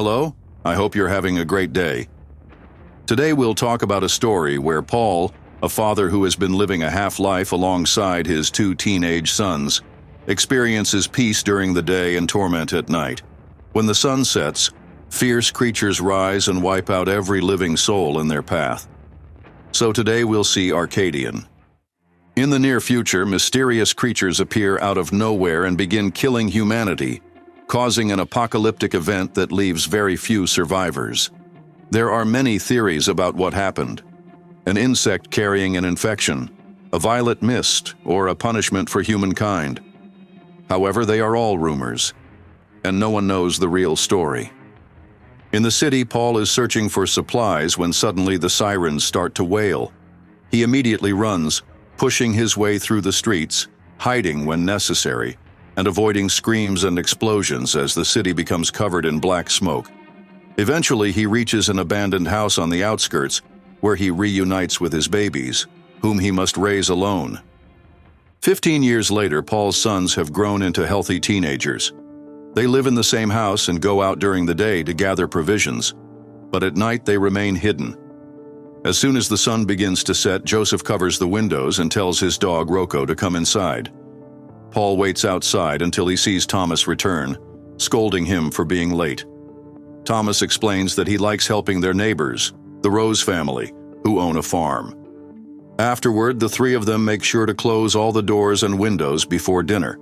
Hello, I hope you're having a great day. Today we'll talk about a story where Paul, a father who has been living a half-life alongside his two teenage sons, experiences peace during the day and torment at night. When the sun sets, fierce creatures rise and wipe out every living soul in their path. So today we'll see Arcadian. In the near future, mysterious creatures appear out of nowhere and begin killing humanity, causing an apocalyptic event that leaves very few survivors. There are many theories about what happened: an insect carrying an infection, a violet mist, or a punishment for humankind. However, they are all rumors, and no one knows the real story. In the city, Paul is searching for supplies when suddenly the sirens start to wail. He immediately runs, pushing his way through the streets, hiding when necessary, and avoiding screams and explosions as the city becomes covered in black smoke. Eventually, he reaches an abandoned house on the outskirts, where he reunites with his babies, whom he must raise alone. 15 years later, Paul's sons have grown into healthy teenagers. They live in the same house and go out during the day to gather provisions, but at night they remain hidden. As soon as the sun begins to set, Joseph covers the windows and tells his dog Rocco to come inside. Paul waits outside until he sees Thomas return, scolding him for being late. Thomas explains that he likes helping their neighbors, the Rose family, who own a farm. Afterward, the three of them make sure to close all the doors and windows before dinner.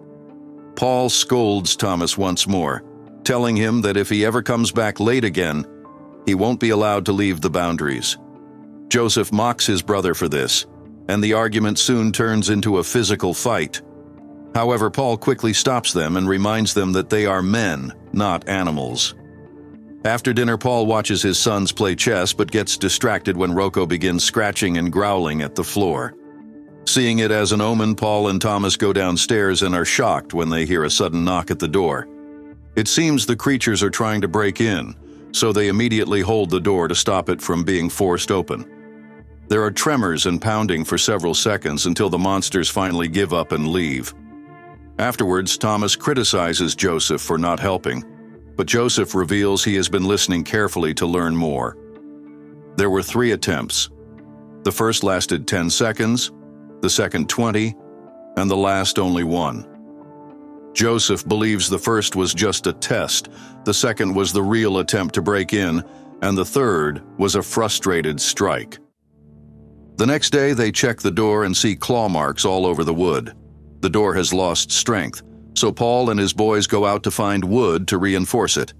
Paul scolds Thomas once more, telling him that if he ever comes back late again, he won't be allowed to leave the boundaries. Joseph mocks his brother for this, and the argument soon turns into a physical fight. However, Paul quickly stops them and reminds them that they are men, not animals. After dinner, Paul watches his sons play chess but gets distracted when Rocco begins scratching and growling at the floor. Seeing it as an omen, Paul and Thomas go downstairs and are shocked when they hear a sudden knock at the door. It seems the creatures are trying to break in, so they immediately hold the door to stop it from being forced open. There are tremors and pounding for several seconds until the monsters finally give up and leave. Afterwards, Thomas criticizes Joseph for not helping, but Joseph reveals he has been listening carefully to learn more. There were 3 attempts. The first lasted 10 seconds, the second 20, and the last only 1. Joseph believes the first was just a test, the second was the real attempt to break in, and the third was a frustrated strike. The next day, they check the door and see claw marks all over the wood. The door has lost strength, so Paul and his boys go out to find wood to reinforce it.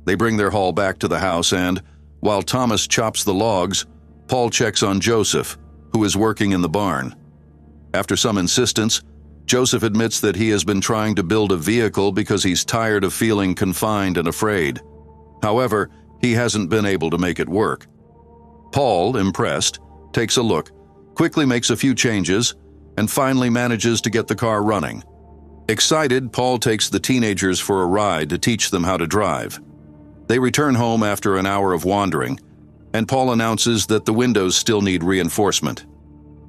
They bring their haul back to the house and, while Thomas chops the logs, Paul checks on Joseph, who is working in the barn. After some insistence, Joseph admits that he has been trying to build a vehicle because he's tired of feeling confined and afraid. However, he hasn't been able to make it work. Paul, impressed, takes a look, quickly makes a few changes, and finally manages to get the car running. Excited, Paul takes the teenagers for a ride to teach them how to drive. They return home after an hour of wandering, and Paul announces that the windows still need reinforcement.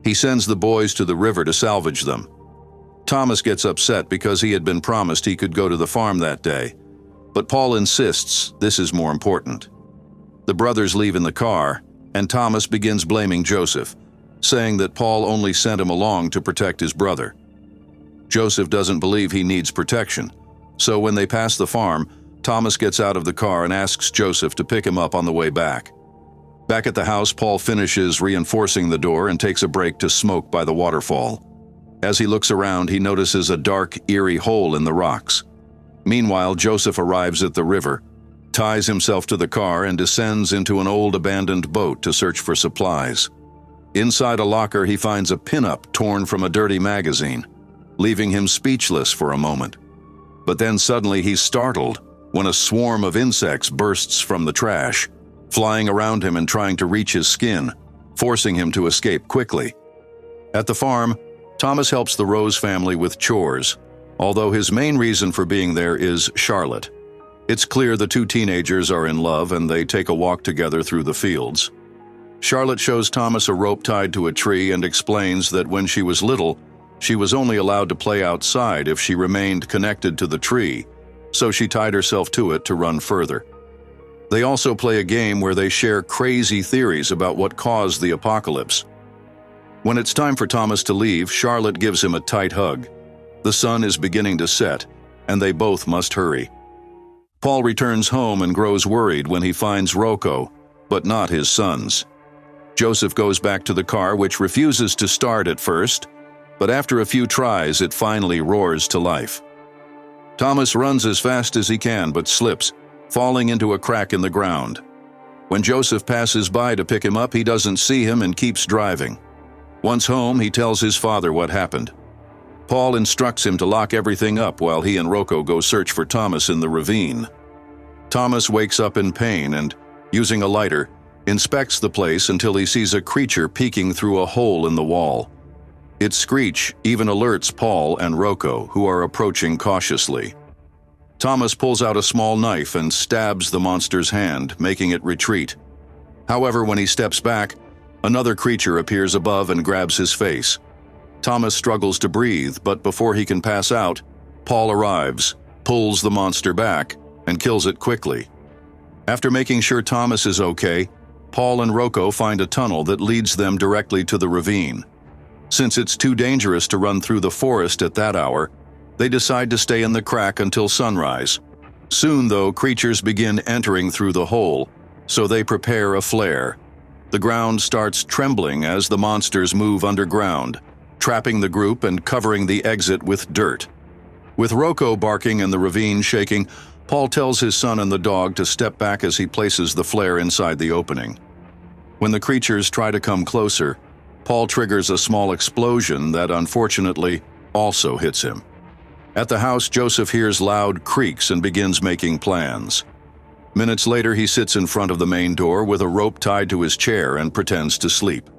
He sends the boys to the river to salvage them. Thomas gets upset because he had been promised he could go to the farm that day, but Paul insists this is more important. The brothers leave in the car, and Thomas begins blaming Joseph, saying that Paul only sent him along to protect his brother. Joseph doesn't believe he needs protection, so when they pass the farm, Thomas gets out of the car and asks Joseph to pick him up on the way back. Back at the house, Paul finishes reinforcing the door and takes a break to smoke by the waterfall. As he looks around, he notices a dark, eerie hole in the rocks. Meanwhile, Joseph arrives at the river, ties himself to the car, and descends into an old abandoned boat to search for supplies. Inside a locker, he finds a pinup torn from a dirty magazine, leaving him speechless for a moment. But then suddenly he's startled when a swarm of insects bursts from the trash, flying around him and trying to reach his skin, forcing him to escape quickly. At the farm, Thomas helps the Rose family with chores, although his main reason for being there is Charlotte. It's clear the 2 teenagers are in love and they take a walk together through the fields. Charlotte shows Thomas a rope tied to a tree and explains that when she was little, she was only allowed to play outside if she remained connected to the tree, so she tied herself to it to run further. They also play a game where they share crazy theories about what caused the apocalypse. When it's time for Thomas to leave, Charlotte gives him a tight hug. The sun is beginning to set, and they both must hurry. Paul returns home and grows worried when he finds Rocco, but not his sons. Joseph goes back to the car, which refuses to start at first, but after a few tries, it finally roars to life. Thomas runs as fast as he can, but slips, falling into a crack in the ground. When Joseph passes by to pick him up, he doesn't see him and keeps driving. Once home, he tells his father what happened. Paul instructs him to lock everything up while he and Rocco go search for Thomas in the ravine. Thomas wakes up in pain and, using a lighter, inspects the place until he sees a creature peeking through a hole in the wall. Its screech even alerts Paul and Rocco, who are approaching cautiously. Thomas pulls out a small knife and stabs the monster's hand, making it retreat. However, when he steps back, another creature appears above and grabs his face. Thomas struggles to breathe, but before he can pass out, Paul arrives, pulls the monster back, and kills it quickly. After making sure Thomas is okay, Paul and Rocco find a tunnel that leads them directly to the ravine. Since it's too dangerous to run through the forest at that hour, they decide to stay in the crack until sunrise. Soon, though, creatures begin entering through the hole, so they prepare a flare. The ground starts trembling as the monsters move underground, trapping the group and covering the exit with dirt. With Rocco barking and the ravine shaking, Paul tells his son and the dog to step back as he places the flare inside the opening. When the creatures try to come closer, Paul triggers a small explosion that unfortunately also hits him. At the house, Joseph hears loud creaks and begins making plans. Minutes later, he sits in front of the main door with a rope tied to his chair and pretends to sleep.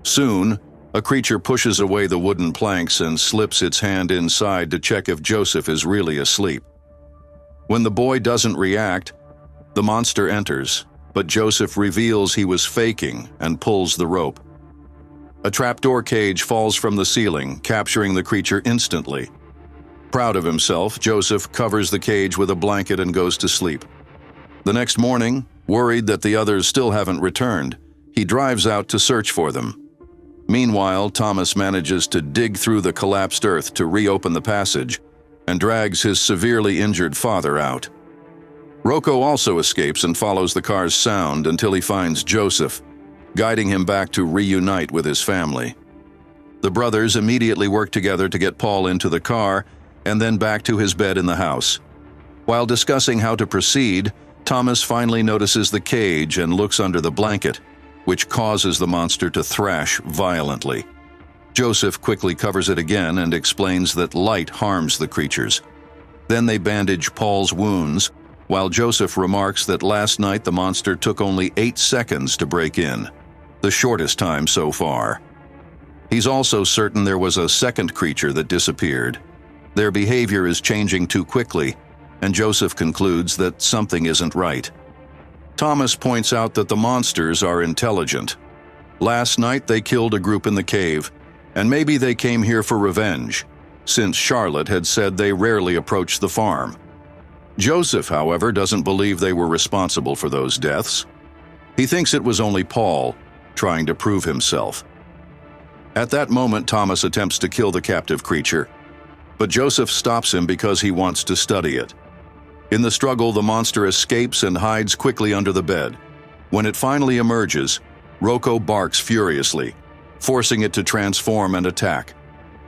Soon, a creature pushes away the wooden planks and slips its hand inside to check if Joseph is really asleep. When the boy doesn't react, the monster enters, but Joseph reveals he was faking and pulls the rope. A trapdoor cage falls from the ceiling, capturing the creature instantly. Proud of himself, Joseph covers the cage with a blanket and goes to sleep. The next morning, worried that the others still haven't returned, he drives out to search for them. Meanwhile, Thomas manages to dig through the collapsed earth to reopen the passage and drags his severely injured father out. Rocco also escapes and follows the car's sound until he finds Joseph, guiding him back to reunite with his family. The brothers immediately work together to get Paul into the car and then back to his bed in the house. While discussing how to proceed, Thomas finally notices the cage and looks under the blanket, which causes the monster to thrash violently. Joseph quickly covers it again and explains that light harms the creatures. Then they bandage Paul's wounds, while Joseph remarks that last night the monster took only 8 seconds to break in, the shortest time so far. He's also certain there was a second creature that disappeared. Their behavior is changing too quickly, and Joseph concludes that something isn't right. Thomas points out that the monsters are intelligent. Last night they killed a group in the cave, and maybe they came here for revenge, since Charlotte had said they rarely approached the farm. Joseph, however, doesn't believe they were responsible for those deaths. He thinks it was only Paul, trying to prove himself. At that moment, Thomas attempts to kill the captive creature, but Joseph stops him because he wants to study it. In the struggle, the monster escapes and hides quickly under the bed. When it finally emerges, Rocco barks furiously, forcing it to transform and attack.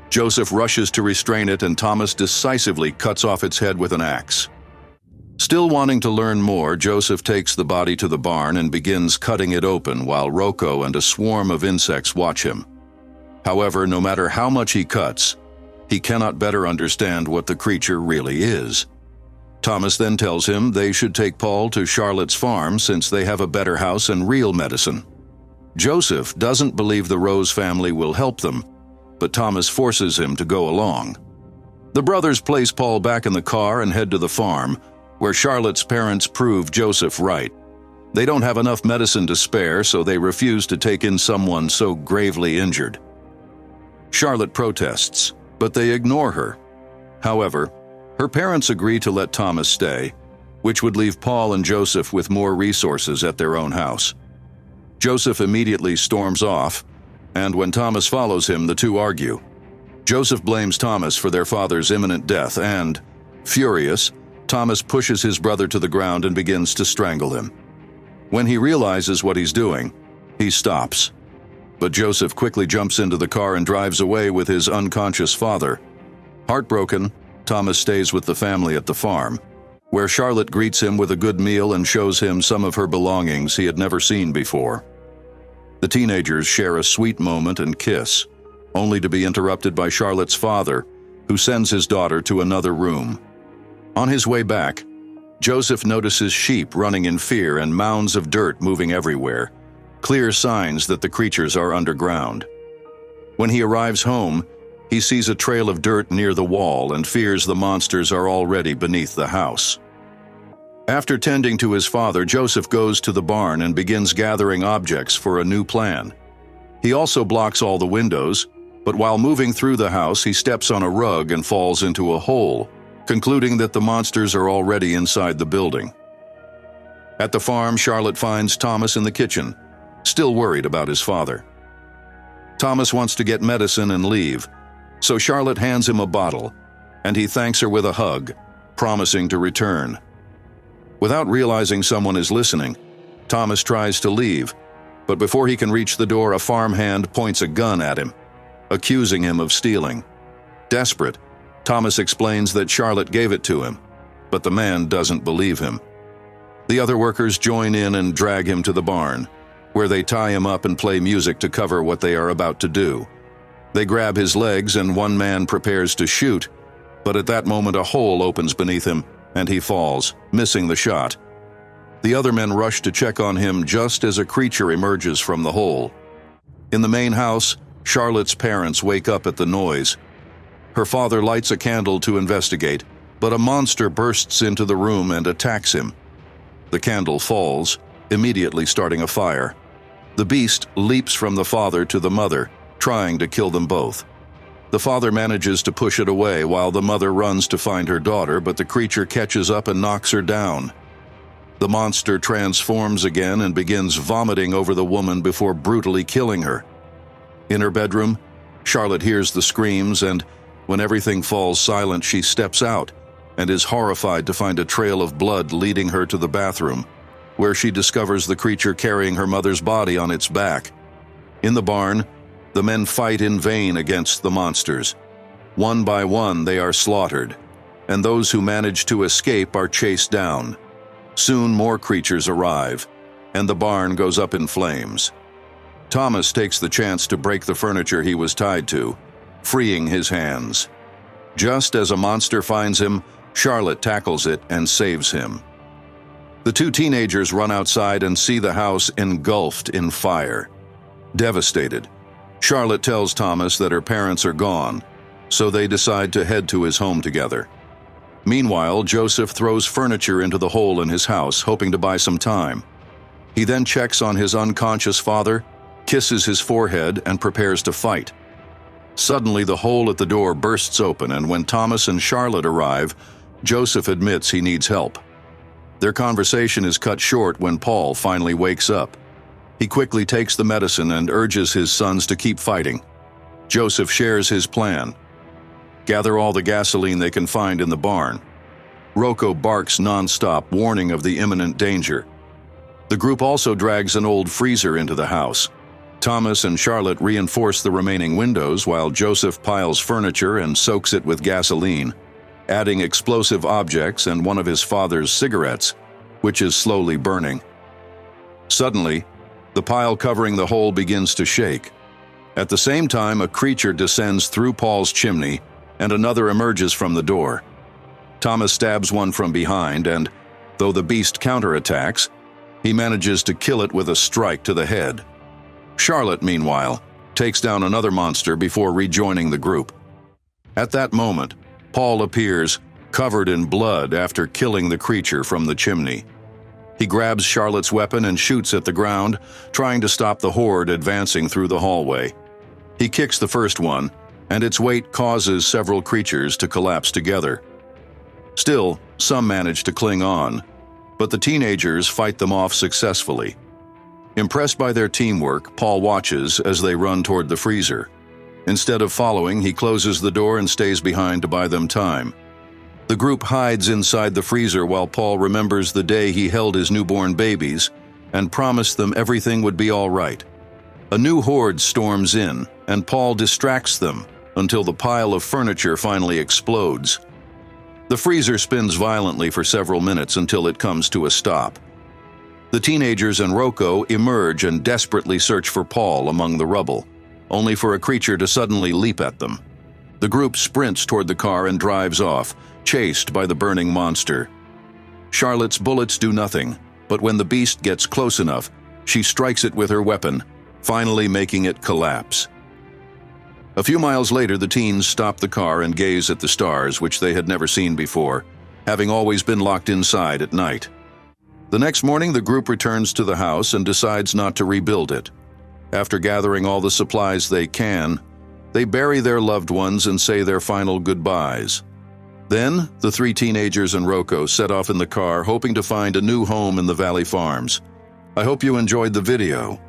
Joseph rushes to restrain it, and Thomas decisively cuts off its head with an axe. Still wanting to learn more, Joseph takes the body to the barn and begins cutting it open while Rocco and a swarm of insects watch him. However, no matter how much he cuts, he cannot better understand what the creature really is. Thomas then tells him they should take Paul to Charlotte's farm since they have a better house and real medicine. Joseph doesn't believe the Rose family will help them, but Thomas forces him to go along. The brothers place Paul back in the car and head to the farm, where Charlotte's parents prove Joseph right. They don't have enough medicine to spare, so they refuse to take in someone so gravely injured. Charlotte protests, but they ignore her. However, her parents agree to let Thomas stay, which would leave Paul and Joseph with more resources at their own house. Joseph immediately storms off, and when Thomas follows him, the two argue. Joseph blames Thomas for their father's imminent death and, furious, Thomas pushes his brother to the ground and begins to strangle him. When he realizes what he's doing, he stops. But Joseph quickly jumps into the car and drives away with his unconscious father. Heartbroken, Thomas stays with the family at the farm, where Charlotte greets him with a good meal and shows him some of her belongings he had never seen before. The teenagers share a sweet moment and kiss, only to be interrupted by Charlotte's father, who sends his daughter to another room. On his way back, Joseph notices sheep running in fear and mounds of dirt moving everywhere, clear signs that the creatures are underground. When he arrives home, he sees a trail of dirt near the wall and fears the monsters are already beneath the house. After tending to his father, Joseph goes to the barn and begins gathering objects for a new plan. He also blocks all the windows, but while moving through the house, he steps on a rug and falls into a hole, concluding that the monsters are already inside the building. At the farm, Charlotte finds Thomas in the kitchen, still worried about his father. Thomas wants to get medicine and leave, so Charlotte hands him a bottle, and he thanks her with a hug, promising to return. Without realizing someone is listening, Thomas tries to leave, but before he can reach the door, a farmhand points a gun at him, accusing him of stealing. Desperate, Thomas explains that Charlotte gave it to him, but the man doesn't believe him. The other workers join in and drag him to the barn, where they tie him up and play music to cover what they are about to do. They grab his legs and one man prepares to shoot, but at that moment a hole opens beneath him and he falls, missing the shot. The other men rush to check on him just as a creature emerges from the hole. In the main house, Charlotte's parents wake up at the noise. Her father lights a candle to investigate, but a monster bursts into the room and attacks him. The candle falls, immediately starting a fire. The beast leaps from the father to the mother, trying to kill them both. The father manages to push it away while the mother runs to find her daughter, but the creature catches up and knocks her down. The monster transforms again and begins vomiting over the woman before brutally killing her. In her bedroom, Charlotte hears the screams, and when everything falls silent, she steps out and is horrified to find a trail of blood leading her to the bathroom, where she discovers the creature carrying her mother's body on its back. In the barn, the men fight in vain against the monsters. One by one, they are slaughtered, and those who manage to escape are chased down. Soon more creatures arrive, and the barn goes up in flames. Thomas takes the chance to break the furniture he was tied to, freeing his hands. Just as a monster finds him, Charlotte tackles it and saves him. The two teenagers run outside and see the house engulfed in fire. Devastated, Charlotte tells Thomas that her parents are gone, so they decide to head to his home together. Meanwhile, Joseph throws furniture into the hole in his house, hoping to buy some time. He then checks on his unconscious father, kisses his forehead, and prepares to fight. Suddenly, the hole at the door bursts open, and when Thomas and Charlotte arrive, Joseph admits he needs help. Their conversation is cut short when Paul finally wakes up. He quickly takes the medicine and urges his sons to keep fighting. Joseph shares his plan. Gather all the gasoline they can find in the barn. Rocco barks nonstop, warning of the imminent danger. The group also drags an old freezer into the house. Thomas and Charlotte reinforce the remaining windows while Joseph piles furniture and soaks it with gasoline, adding explosive objects and one of his father's cigarettes, which is slowly burning. Suddenly, the pile covering the hole begins to shake. At the same time, a creature descends through Paul's chimney, and another emerges from the door. Thomas stabs one from behind, and, though the beast counterattacks, he manages to kill it with a strike to the head. Charlotte, meanwhile, takes down another monster before rejoining the group. At that moment, Paul appears, covered in blood after killing the creature from the chimney. He grabs Charlotte's weapon and shoots at the ground, trying to stop the horde advancing through the hallway. He kicks the first one, and its weight causes several creatures to collapse together. Still, some manage to cling on, but the teenagers fight them off successfully. Impressed by their teamwork, Paul watches as they run toward the freezer. Instead of following, he closes the door and stays behind to buy them time. The group hides inside the freezer while Paul remembers the day he held his newborn babies and promised them everything would be all right. A new horde storms in, and Paul distracts them until the pile of furniture finally explodes. The freezer spins violently for several minutes until it comes to a stop. The teenagers and Rocco emerge and desperately search for Paul among the rubble, only for a creature to suddenly leap at them. The group sprints toward the car and drives off, chased by the burning monster. Charlotte's bullets do nothing, but when the beast gets close enough, she strikes it with her weapon, finally making it collapse. A few miles later, the teens stop the car and gaze at the stars, which they had never seen before, having always been locked inside at night. The next morning, the group returns to the house and decides not to rebuild it. After gathering all the supplies they can, they bury their loved ones and say their final goodbyes. Then, the three teenagers and Rocco set off in the car, hoping to find a new home in the Valley Farms. I hope you enjoyed the video.